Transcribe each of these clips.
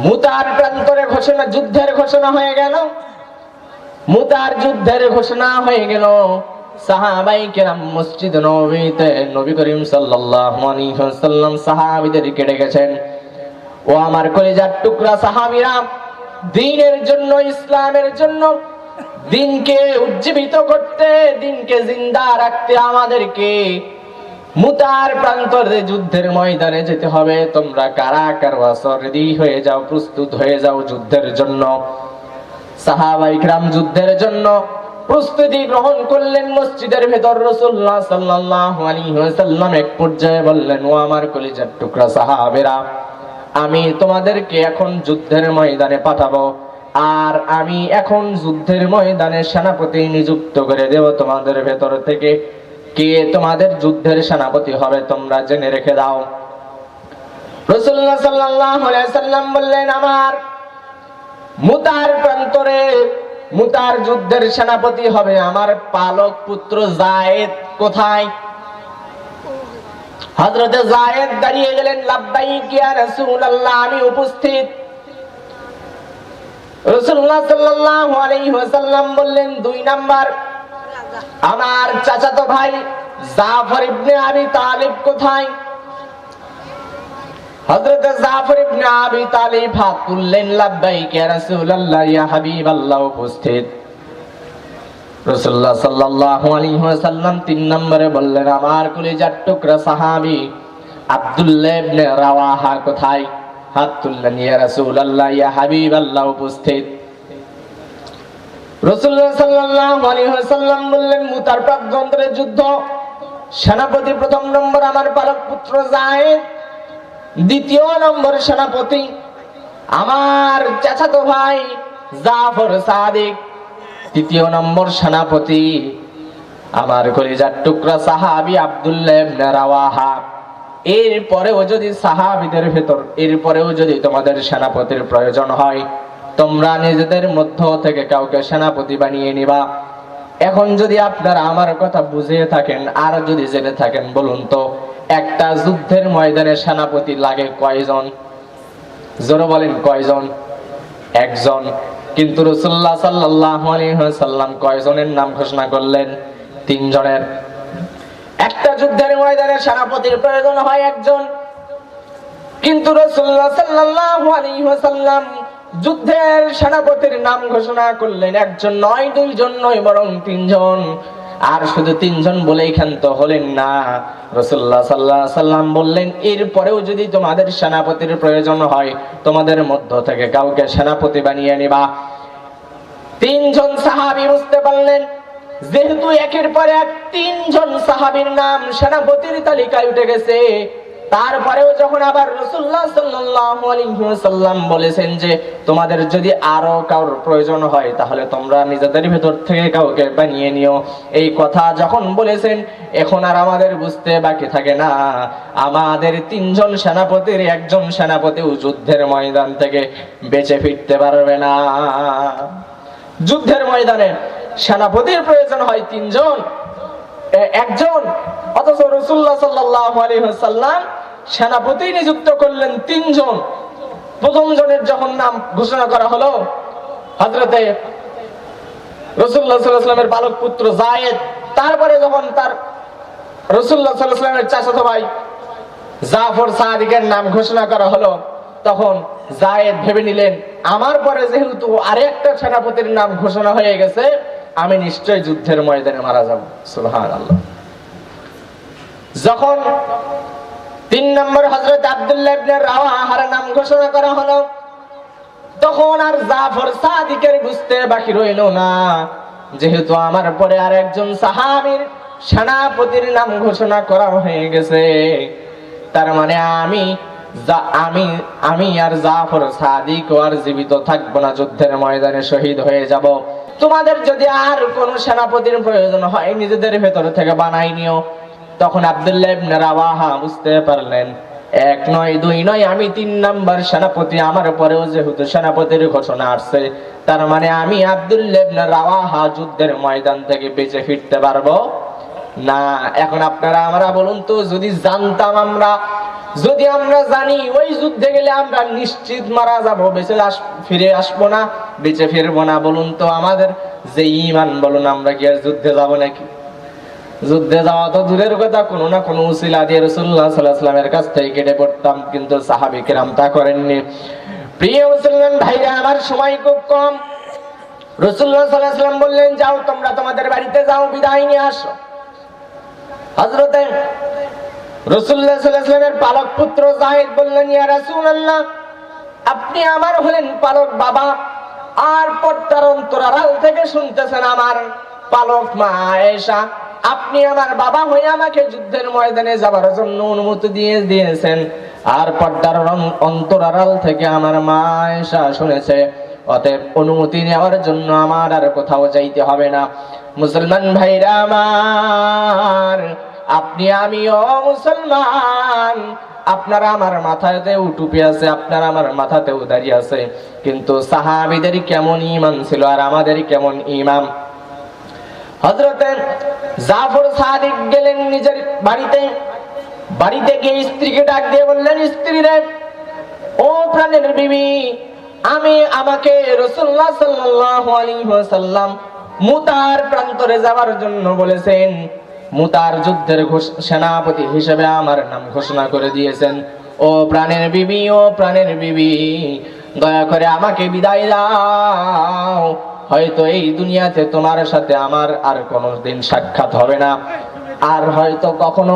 মুতার প্রান্তরে ঘোষণা, যুদ্ধের ঘোষণা হয়ে গেল। মুতার যুদ্ধের ঘোষণা হয়ে গেল। সাহাবায়ে কেরাম মসজিদ নববীতে নবী করিম সাল্লাল্লাহু আলাইহি ওয়াসাল্লাম সাহাবীদেরকে ডেকেছেন, ও আমার কলিজার টুকরা সাহাবীরা, দ্বীনের জন্য, ইসলামের জন্য, দ্বীনকে উজ্জীবিত করতে, দ্বীনকে জিন্দা রাখতে আমাদেরকে মুতার প্রান্তরে যুদ্ধের ময়দানে যেতে হবে। তোমরা কারা কারা রেডি হয়ে যাও, প্রস্তুত হয়ে যাও যুদ্ধের জন্য। সাহাবায়ে কেরাম যুদ্ধের জন্য প্রস্তুতি গ্রহণ করলেন। মসজিদের ভেতর রাসূলুল্লাহ সাল্লাল্লাহু আলাইহি ওয়াসাল্লাম এক পর্যায়ে বললেন, ও আমার কলিজার টুকরা সাহাবীরা, আমি তোমাদেরকে এখন যুদ্ধের ময়দানে পাঠাবো, আর আমি এখন যুদ্ধের ময়দানে সেনাপতি নিযুক্ত করে দেব। তোমাদের ভেতর থেকে কে তোমাদের যুদ্ধের সেনাপতি হবে তোমরা জেনে রেখে দাও। রাসূলুল্লাহ সাল্লাল্লাহু আলাইহি ওয়াসাল্লাম বললেন, আমার মুতার প্রান্তরে মুতার যুদ্ধের সেনাপতি হবে আমার পালক পুত্র যায়েদ। কোথায়? হযরতে যায়েদ দাঁড়িয়ে গেলেন, লাব্বাইক ইয়া রাসূলুল্লাহ, আমি উপস্থিত। রাসূলুল্লাহ সাল্লাল্লাহু আলাইহি ওয়াসাল্লাম বললেন, 2 নাম্বার আমার চাচাতো ভাই জাফর ইবনে আবি তালিব কোথায়? হযরত জাফর ইবনে আবি তালিব হাত তুললেন, লাব্বাইক ইয়া রাসূলুল্লাহ, ইয়া হাবিবাল্লাহ, উপস্থিত। রাসূলুল্লাহ সাল্লাল্লাহু আলাইহি ওয়াসাল্লাম 3 নম্বরে বললেন, আমার কলিজার টুকরা সাহাবী আব্দুল্লাহ ইবনে রাওয়াহা কোথায়? হাত তুললেন, ইয়া রাসূলুল্লাহ, ইয়া হাবিবাল্লাহ, উপস্থিত। রাসূলুল্লাহ সাল্লাল্লাহু আলাইহি ওয়াসাল্লাম বললেন, মুতার প্রান্তরে যুদ্ধ, সেনাপতি 1 নম্বর আমার পালক পুত্র যায়েদ, 2 নম্বর সেনাপতি আমার চাচাতো ভাই জাফর সাদিক, 3 নম্বর সেনাপতি আমার কলিজার টুকরা সাহাবী আব্দুল্লাহ ইবনে রাওয়াহা। এরপরেও যদি সাহাবীদের ভেতর এরপরেও যদি তোমাদের সেনাপতির প্রয়োজন হয়, তোমরা নিজেদের মধ্য থেকে কাউকে সেনাপতি বানিয়ে নিবা। এখন যদি আপনারা আমার কথা বুঝে থাকেন আর যদি জেনে থাকেন, বলুন তো, একটা যুদ্ধের ময়দানে সেনাপতি লাগে কয়জন? জোরে বলেন, কয়জন? 1 জন। কিন্তু রাসূলুল্লাহ সাল্লাল্লাহু আলাইহি ওয়াসাল্লাম কয়জনের নাম ঘোষণা করলেন? 3 জনের। একটা যুদ্ধের ময়দানে সেনাপতির প্রয়োজন হয় 1 জন, কিন্তু রাসূলুল্লাহ সাল্লাল্লাহু আলাইহি ওয়াসাল্লাম যুদ্ধের সেনাপতির নাম ঘোষণা করলেন 1 জন নয়, 2 জন নয়, বরং 3 জন। আর শুধু 3 জন বলেই ক্ষান্ত হলেন না, রাসূলুল্লাহ সাল্লাল্লাহু আলাইহি ওয়াসাল্লাম বললেন, এরপরেও যদি তোমাদের সেনাপতির প্রয়োজন হয়, তোমাদের মধ্য থেকে কাউকে সেনাপতি বানিয়ে নিবা। 3 জন সাহাবী বুঝতে পারলেন, যেহেতু একের পর এক 3 জন সাহাবীর নাম সেনাপতির তালিকায় উঠে গেছে, তারপরেও যখন আবার রাসূলুল্লাহ সাল্লাল্লাহু আলাইহি ওয়াসাল্লাম বলেছেন যে তোমাদের যদি আরো কারোর প্রয়োজন হয় তাহলে তোমরা নিজেদের ভেতর থেকে কাউকে বানিয়ে নিও, এই কথা যখন বলেছেন, এখন আর আমাদের বুঝতে বাকি থাকে না, আমাদের 3 জন সেনাপতির 1 জন সেনাপতিও যুদ্ধের ময়দান থেকে বেঁচে ফিরতে পারবে না। যুদ্ধের ময়দানে সেনাপতির প্রয়োজন হয় 3 জন, 1 জন, অথচ রাসূলুল্লাহ সাল্লাল্লাহু আলাইহি ওয়াসাল্লাম সেনাপতি নিযুক্ত করলেন 3 জন। 1ম জনের যখন নাম ঘোষণা করা হলো, হযরতে রাসূলুল্লাহ সাল্লাল্লাহু আলাইহি ওয়াসাল্লামের বালক পুত্র যায়েদ, তারপরে যখন তার রাসূলুল্লাহ সাল্লাল্লাহু আলাইহি ওয়াসাল্লামের চাচাতো ভাই জাফর সাদিকের নাম ঘোষণা করা হলো, তখন যায়েদ ভেবে নিলেন, আমার পরে যেহেতু আরেকটা সেনাপতির নাম ঘোষণা হয়ে গেছে, আমি নিশ্চয় যুদ্ধের ময়দানে মারা যাব। সুবহানাল্লাহ। যখন 3 নম্বর হযরত আব্দুল্লাহ ইবনে রাওয়াহার নাম ঘোষণা করা হলো, তখন আর জাফর সাদিকের বুঝতে বাকি রইল না, যেহেতু আমার পরে আর একজন সাহাবীর সেনাপতির নাম ঘোষণা করা হয়ে গেছে, তার মানে আমি আর জাফর সাদিক আর জীবিত থাকবো না, যুদ্ধের ময়দানে শহীদ হয়ে যাব। তোমাদের যদি আর কোন সেনাপতির প্রয়োজন হয় নিজেদের ভেতর থেকে বানাই নিও। তখন আব্দুল্লাহ ইবনে রাওয়াহা বুঝতে পারলেন, 1 নয় 2 নয়, আমি 3 নাম্বার সেনাপতি, আমার পরেও যেহেতু সেনাপতির ঘোষণা আসছে, তার মানে আমি আব্দুল্লাহ ইবনে রাওয়াহা যুদ্ধের ময়দান থেকে বেঁচে ফিরতে পারবো না। এখন আপনারা আমরা বলুন তো, যদি জানতাম আমরা যদি আমরা জানি ওই যুদ্ধে গেলে আমরা নিশ্চিত মারা যাবো, ফিরে আসবো না, বেঁচে ফিরবো না, বলুন তো আমাদের যে ঈমান, বলুন আমরা কি আর যুদ্ধে যাব নাকি? যুদ্ধে যাওয়া তো দূরের কথা, কোনো না কোনো উসিলা দিয়ে রাসূলুল্লাহ সাল্লাল্লাহু আলাইহি ওয়াসাল্লামের কাছ থেকে কেটে পড়তাম, কিন্তু সাহাবী কিরাম তা করেননি। প্রিয় মুসলমান ভাইরা আমার, সময় খুব কম। রাসূলুল্লাহ সাল্লাল্লাহু আলাইহি ওয়াসাল্লাম বললেন, যাও তোমরা তোমাদের বাড়িতে যাও, বিদায় নিয়ে আসো। হযরতে রাসূলুল্লাহ সাল্লাল্লাহু আলাইহি ওয়াসাল্লামের পালক পুত্র যায়েদ বললেন, ইয়া রাসূলুল্লাহ, আপনি আমার হলেন পালক বাবা, আর পর্দার অন্তরাল থেকে শুনতেছেন আমার পালক মা আয়েশা, আপনি আমার বাবা হয়ে আমাকে যুদ্ধের ময়দানে যাবার জন্য অনুমতি দিয়েছেন, আর পর্দার অন্তরাল থেকে আমার মা আয়েশা শুনেছে, অতএব অনুমতি নেওয়ার জন্য আমার আর কোথাও যাইতে হবে না। মুসলমান ভাইরা আমার, আপনি আমিও মুসলমান, আপনারা আমার মাথাতেও টুপি আছে, আপনারা আমার মাথাতেও দাড়ি আছে, কিন্তু সাহাবীদের কেমন ঈমান ছিল আর আমাদের কেমন ঈমান। হযরতে জাফর সাদিক গেলেন নিজের বাড়িতে গিয়ে স্ত্রীকে ডাক দিয়ে বললেন, স্ত্রী রে, ও প্রাণের বিবি, আমাকে রাসূলুল্লাহ সাল্লাল্লাহু আলাইহি ওয়াসাল্লাম মুতার প্রান্তরে যাওয়ার জন্য বলেছেন, মুতার যুদ্ধের সেনাপতি হিসেবে আমার নাম ঘোষণা করে দিয়েছেন। ও প্রাণের বিবি, দয়া করে আমাকে বিদায় দাও, হয়তো এই দুনিয়াতে তোমার সাথে আমার আর কোনোদিন সাক্ষাৎ হবে না, আর হয়তো কখনো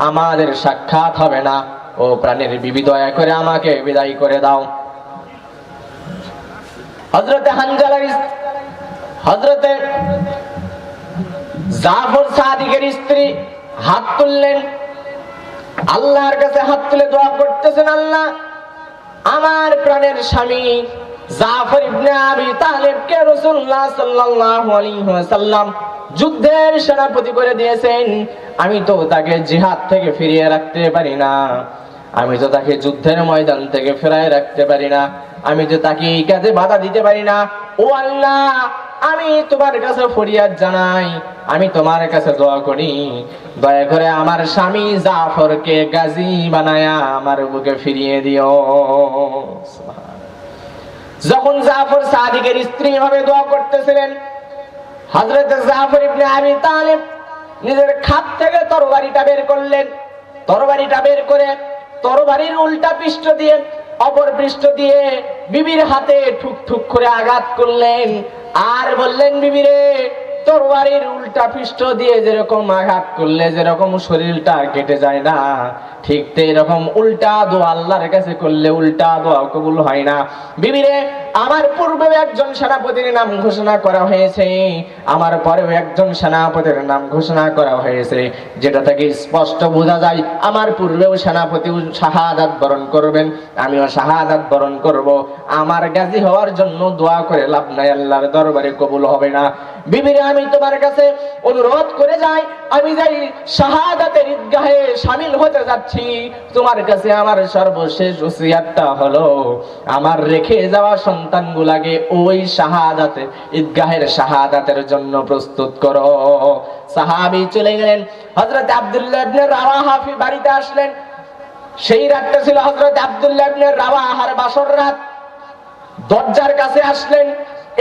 আমাদের সাক্ষাৎ হবে না। ও প্রাণের বিবি, দয়া করে আমাকে বিদায় করে দাও। হযরতে জাফর সাদিকের স্ত্রী হাত তুললেন, আল্লাহর কাছে হাত তুলে দোয়া করতেছেন, আল্লাহ, আমার প্রাণের স্বামী জাফর ইবনে আবি তালেবকে রাসূলুল্লাহ সাল্লাল্লাহু আলাইহি ওয়াসাল্লাম যুদ্ধের সেনাপতি করে দিয়েছেন, আমি তো তাকে জিহাদ থেকে ফিরিয়ে রাখতে পারি না, আমি তো তাকে যুদ্ধের ময়দান থেকে ফেরায় রাখতে পারি না, আমি তো তাকে এই কাজে বাধা দিতে পারি না। ও আল্লাহ, আমি তোমার কাছে ফরিয়াদ জানাই, আমি তোমার কাছে দোয়া করি, দয়া করে আমার স্বামী জাফরকে গাজী বানায়া আমার বুকে ফিরিয়ে দিও। যখন জাফর সাদিকের স্ত্রী ভাবে দোয়া করতেছিলেন, হযরত জাফর ইবনে আবি তালেব নিজের খাপ থেকে তরবারিটা বের করলেন, তরবারিটা বের করে তরবারির উল্টা পৃষ্ঠ দিয়ে অপর পৃষ্ঠ দিয়ে বিবির হাতে ঠুক ঠুক করে আঘাত করলেন, আর বললেন, বিবি রে, তরবারির উল্টা পৃষ্ঠ দিয়ে যেরকম আঘাত করলে যেরকম শরীরটা কেটে যায় না, ঠিক এরকম উল্টা দোয়া আল্লাহর কাছে করলে উল্টা দোয়া কবুল হয় না। বিবি রে, আমার পূর্বে একজন সেনাপতির নাম ঘোষণা করা হয়েছে, আমার পরেও একজন সেনাপতির নাম ঘোষণা করা হয়েছে, যেটা থেকে স্পষ্ট বোঝা যায় আমার পূর্বেও সেনাপতি শাহাদাত বরণ করবেন, আমিও শাহাদাত বরণ করব, আমার গাজী হওয়ার জন্য দোয়া করে লাভ নাই, আল্লাহর দরবারে কবুল হবে না। বিবিরে, আমি তোমার কাছে অনুরোধ করে যাই, আমি যাই শাহাদাতের ঈদগাহে শামিল হতে যাচ্ছি, তোমার কাছে আমার সর্বশেষ ওসিয়াতটা হলো, আমার রেখে যাওয়া সন্তানগুলাকে ওই শাহাদাতে ঈদগাহের শাহাদাতের জন্য প্রস্তুত করো। সাহাবী চলে গেলেন। হযরত আব্দুল্লাহ ইবনে রাওয়াহা বাড়িতে আসলেন। সেই রাতটা ছিল হযরত আব্দুল্লাহ ইবনে রাওয়াহার বাসর রাত। দরজার কাছে আসলেন,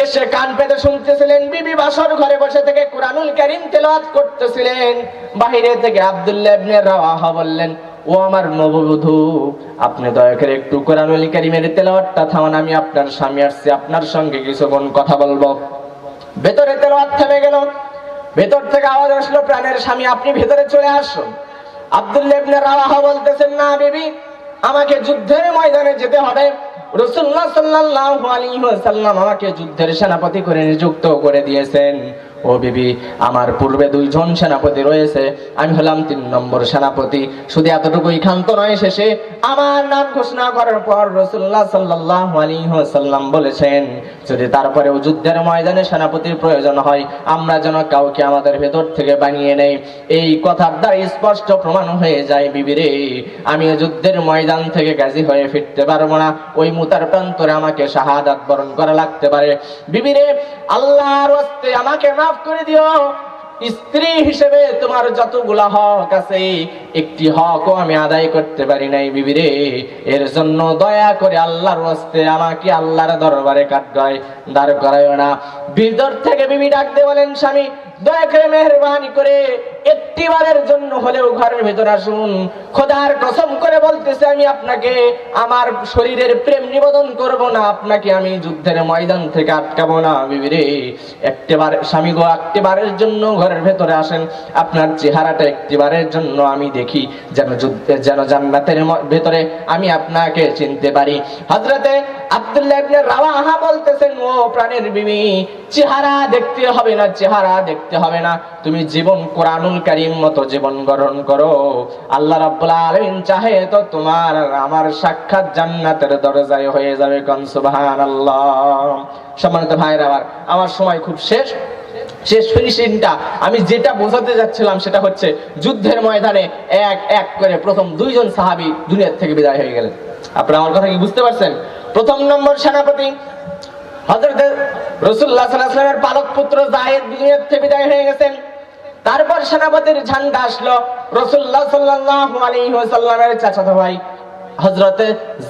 এসে কান পেতে শুনতেছিলেন, বিবি বাসর ঘরে বসে থেকে কুরআনুল কারীম তেলাওয়াত করতেছিলেন। বাহিরে থেকে আব্দুল্লাহ ইবনে রাওয়াহা বললেন, ও আমার নববধূ, আপনি দয়া করে একটু কুরআনুল কারীমের তেলাওয়াতটা থামান, আমি আপনার স্বামী আসছে, আপনার সঙ্গে কিছুক্ষণ কথা বলবো। ভেতরে তেলাওয়াত থেমে গেল। ভেতর থেকে আওয়াজ আসলো, প্রাণের স্বামী, আপনি ভেতরে চলে আসুন। আব্দুল্লাহ ইবনে রাওয়াহা বলতেছেন, না বিবি, আমাকে যুদ্ধের ময়দানে যেতে হবে। রাসূলুল্লাহ সাল্লাল্লাহু আলাইহি ওয়াসাল্লাম আমাকে যুদ্ধের সেনাপতি করে নিযুক্ত করে দিয়েছেন। ও বিবি, আমার পূর্বে দুইজন সেনাপতি রয়েছে, আমি হলাম 3 নম্বর সেনাপতি। শুধু এতটুকুই ক্ষান্ত নয়, শেষে আমার নাম ঘোষণা করার পর রাসূলুল্লাহ সাল্লাল্লাহু আলাইহি ওয়াসাল্লাম বলেছেন, যদি তারপরেও যুদ্ধের ময়দানে সেনাপতির প্রয়োজন হয়, আমরা যেন কাউকে আমাদের ভেতর থেকে বানিয়ে নেই। এই কথার দ্বারা স্পষ্ট প্রমাণ হয়ে যায়, বিবি রে, আমি যুদ্ধের ময়দান থেকে গাজী হয়ে ফিরতে পারবো না, ওই মুতার প্রান্তরে আমাকে শাহাদাত বরণ করা লাগতে পারে। বিবি রে, আল্লাহর ওয়াস্তে আমাকে মাফ করে দিও, স্ত্রী হিসেবে তোমার যতগুলা হক আছে একটি হকও আমি আদায় করতে পারি নাই বিবি রে, এর জন্য দয়া করে আল্লাহর ওয়াস্তে আমাকে আল্লাহর দরবারে কাঠগড়ায় দাঁড় করায়ো না। ভিতর থেকে বিবি ডাক দিয়ে বলেন, স্বামী দয়া করে মেহেরবানি করে একটিবারের জন্য হলেও ঘরের ভেতর আসুন। খোদার কসম করে বলতেছে, আমি আপনাকে আমার শরীরের প্রেম নিবেদন করব না, আপনাকে আমি যুদ্ধের ময়দান থেকে আটকাবো না বিবি রে। একটিবার স্বামী গো, একটিবারের জন্য ঘরের ভেতরে আসেন, আপনার চেহারাটা একটিবারের জন্য আমি দেখি, যেন জান্নাতের ভেতরে আমি আপনাকে চিনতে পারি। হযরতে আব্দুল্লাহ ইবনে রাওয়াহা বলতেছেন, ও প্রাণের বিবি, চেহারা দেখতে হবে না, চেহারা দেখতে হবে না, তুমি জীবন কোরআনুল কারীম মতো জীবন গ্রহণ করো। আল্লাহ রাব্বুল আলামিন চাহে তো তোমার আর আমার সাক্ষাৎ জান্নাতের দরজায় হয়ে যাবে। কোন সুবহানাল্লাহ। সম্মানিত ভাইরা, আমার সময় খুব শেষ ফিনিশিংটা আমি যেটা বোঝাতে যাচ্ছিলাম সেটা হচ্ছে, যুদ্ধের ময়দানে এক এক করে প্রথম দুইজন সাহাবী দুনিয়া থেকে বিদায় হয়ে গেলেন। আপনারা আমার কথা কি বুঝতে পারছেন? প্রথম নম্বর সেনাপতি হযরত রাসূলুল্লাহ সাল্লাল্লাহু আলাইহি ওয়াসাল্লামের পালক পুত্র যায়েদ দুনিয়া থেকে বিদায় হয়ে গেছেন। তারপর সেনাপতির ঝান্ডা আসলো রাসূলুল্লাহ সাল্লাল্লাহু আলাইহি ওয়াসাল্লামের চাচাতো ভাই হযরত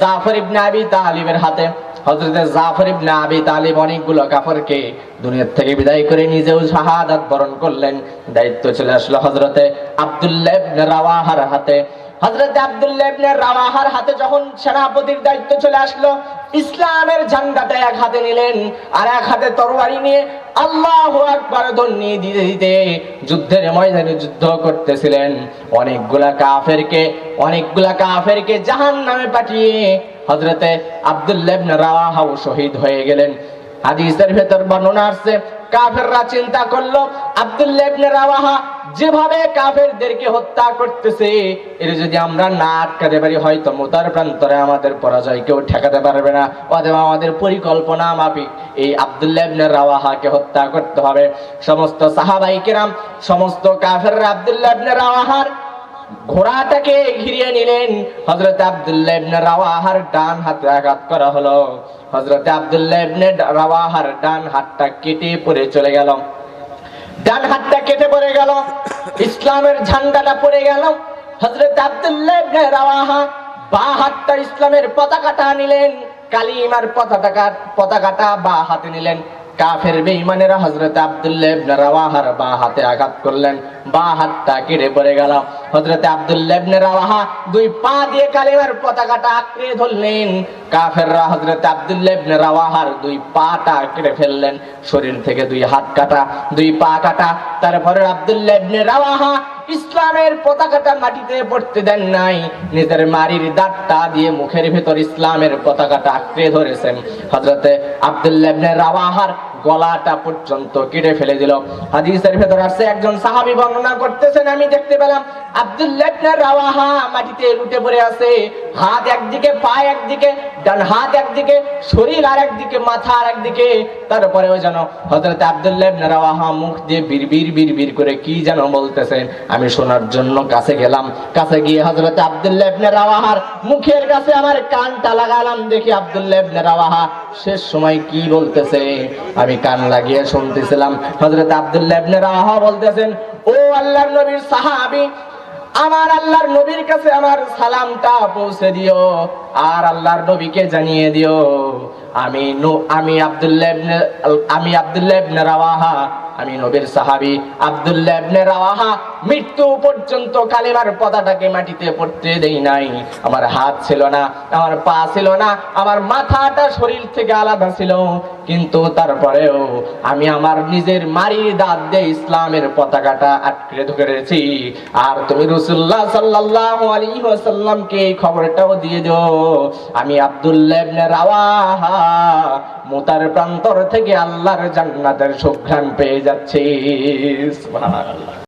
জাফর ইবনে আবি তালিবের হাতে। হযরত জাফর ইবনে আবি তালিব অনেকগুলো কাফেরকে দুনিয়া থেকে বিদায় করে নিজেও শাহাদাত বরণ করলেন। দায়িত্ব চলে আসলো হযরতে আব্দুল্লাহ ইবনে রাওয়াহার হাতে। হযরত আব্দুল্লাহ ইবনে রাওয়াহার হাতে যখন সেনাপতির দায়িত্ব চলে আসলো, ইসলামের ঝান্ডাটা এক হাতে নিলেন আর এক হাতে তরবারি নিয়ে আল্লাহু আকবার ধ্বনি দিতে দিতে যুদ্ধের ময়দানে যুদ্ধ করতেছিলেন। অনেকগুলা কাফেরকে জাহান্নামে পাঠিয়ে হযরতে আব্দুল্লাহ ইবনে রাওয়াহাও শহীদ হয়ে গেলেন। হাদিসের ভেতর বর্ণনা আছে, কাফেররা চিন্তা করলো আব্দুল্লাহ ইবনে রাওয়াহা যেভাবে কাফেরদেরকে হত্যা করতেছে, এর যদি আমরা না আটকাতে পারি হয়তো মুতার প্রান্তরে আমাদের পরাজয় কেউ ঠেকাতে পারবে না। অথবা আমাদের পরিকল্পনা মাফিক এই আব্দুল্লাহ ইবনে রাওয়াহাকে হত্যা করতে হবে। সমস্ত সাহাবায়ে কেরাম, সমস্ত কাফেররা আব্দুল্লাহ ইবনে রাওয়াহার ঘোড়াটাকে ঘিরিয়ে নিলেন। হযরত আব্দুল্লাহ ইবনে রাওয়াহার ডান হাতে আঘাত করা হলো। হযরত আব্দুল্লাহ ইবনে রাওয়াহার ডান হাতটা কেটে পড়ে চলে গেল। ডান হাতটা কেটে পড়ে গেল, ইসলামের ঝান্ডাটা পড়ে গেল। হযরত আব্দুল্লাহ ইবনে রাওয়াহা বাঁ হাতটা ইসলামের পতাকাটা নিলেন, কালিমার পতাকাটা বাঁ হাতে নিলেন। কাফের বেঈমানেরা হযরত আব্দুল্লাহ ইবনে রাওয়াহার বাঁ হাতে আঘাত করলেন, বাঁ হাতটা কেটে পড়ে গেল। হযরত আব্দুল্লাহ ইবনে রাওয়াহা দুই পা দিয়ে কালিমার পতাকাটা আঁকড়ে ধরলেন। কাফেররা হযরত আব্দুল্লাহ ইবনে রাওয়াহার দুই পাটা কেটে ফেললেন। শরীর থেকে দুই হাত কাটা, দুই পা কাটা। তারপরে আব্দুল্লাহ ইবনে রাওয়াহা ইসলামের পতাকাটা মাটিতে পড়তে দেন নাই, নিজের মারির দাঁতটা দিয়ে মুখের ভেতর ইসলামের পতাকাটা আঁকড়ে ধরেছেন। হযরতে আব্দুল্লাহ ইবনে রাওয়াহার গলাটা পর্যন্ত কেটে ফেলে দিল। হাদিসের ভেতর আছে, একজন সাহাবী বর্ণনা করতেছেন, আমি দেখতে পেলাম আব্দুল্লাহ ইবনে রাওয়াহা মাটিতে লুটে পড়ে আছে, হাত একদিকে, পা একদিকে, ডান হাত একদিকে, শরীর আর একদিকে, মাথা আর একদিকে। তারপরেও যেন হযরত আব্দুল্লাহ ইবনে রাওয়াহা মুখ দিয়ে বিড়বিড় করে কি যেন বলতেছেন, আমি শোনার জন্য কাছে গেলাম। কাছে গিয়ে হযরত আব্দুল্লাহ ইবনে রাওয়াহার মুখের কাছে আমার কানটা লাগালাম, দেখি আব্দুল্লাহ ইবনে রাওয়াহা শেষ সময় কি বলতেছে। আমি কান লাগিয়ে শুনতেছিলাম। হযরত আব্দুল্লাহ ইবনে রাওয়াহা বলতেছেন, ও আল্লাহর নবীর সাহাবী, আমার আল্লাহর নবীর কাছে আমার সালামটা পৌঁছে দিও আর আল্লাহর নবীকে জানিয়ে দিও আমি আব্দুল্লাহ ইবনে রাওয়াহা, আমি নবীর সাহাবী আব্দুল্লাহ ইবনে রাওয়াহা মৃত্যু পর্যন্ত কালিমার পতাকাটাকে মাটিতে পড়তে দেই নাই। আমার হাত ছিল না, আমার পা ছিল না, আমার মাথাটা শরীর থেকে আলাদা ছিল, কিন্তু তারপরেও আমি আমার নিজের মারির দাঁত দিয়ে ইসলামের পতাকাটা আটকে ধরেছি। আর তুমি রাসূলুল্লাহ সাল্লাল্লাহু আলাইহি ওয়াসাল্লামকে এই খবরটাও দিয়ে দিও, আমি আব্দুল্লাহ ইবনে রাওয়াহা মুতার প্রান্তর থেকে আল্লাহর জান্নাতের সুঘ্রাণ পেয়ে যাচ্ছি। সুবহানাল্লাহ।